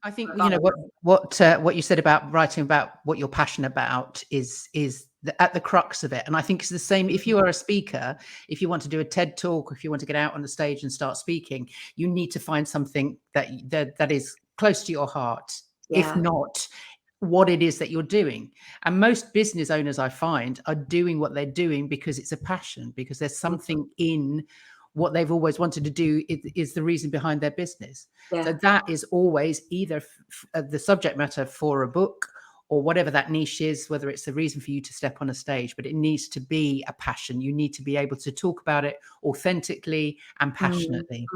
I think, you know, what you said about writing about what you're passionate about is at the crux of it. And I think it's the same if you are a speaker. If you want to do a TED talk, if you want to get out on the stage and start speaking, you need to find something that is close to your heart. If not, what it is that you're doing. And most business owners, I find, are doing what they're doing because it's a passion, because there's something in what they've always wanted to do is the reason behind their business. So that is always either the subject matter for a book or whatever that niche is, whether it's the reason for you to step on a stage, but it needs to be a passion. You need to be able to talk about it authentically and passionately.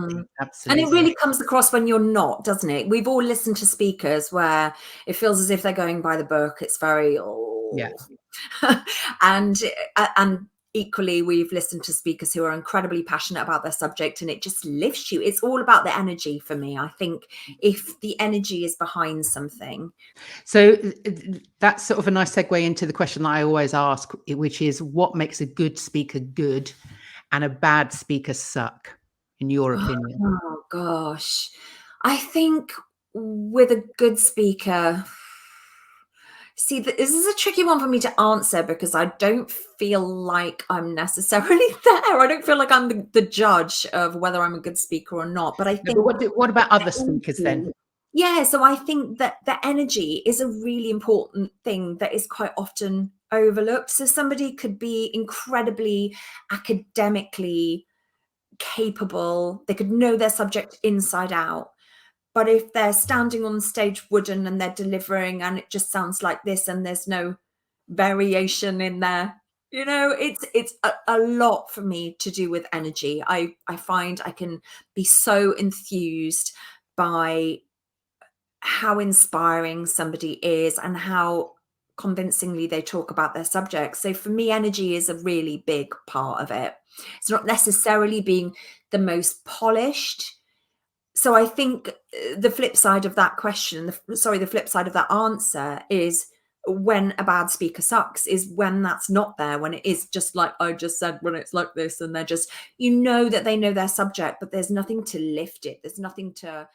Absolutely. And it really comes across when you're not, doesn't it? We've all listened to speakers where it feels as if they're going by the book. It's very, and equally, we've listened to speakers who are incredibly passionate about their subject, and it just lifts you. It's all about the energy for me. I think if the energy is behind something. So that's sort of a nice segue into the question that I always ask, which is what makes a good speaker good and a bad speaker suck, in your opinion? Oh, gosh. I think with a good speaker, see, this is a tricky one for me to answer because I don't feel like I'm necessarily there. I don't feel like I'm the judge of whether I'm a good speaker or not. But I think. But what about other speakers then? Yeah, so I think that the energy is a really important thing that is quite often overlooked. So somebody could be incredibly academically capable. They could know their subject inside out. But if they're standing on stage wooden and they're delivering and it just sounds like this and there's no variation in there, you know, it's a lot for me to do with energy. I find I can be so enthused by how inspiring somebody is and how convincingly they talk about their subject. So for me, energy is a really big part of it. It's not necessarily being the most polished. So I think the flip side of that question, the flip side of that answer is when a bad speaker sucks is when that's not there, when it is just like I just said, when it's like this and they're just, you know, that they know their subject, but there's nothing to lift it. There's nothing to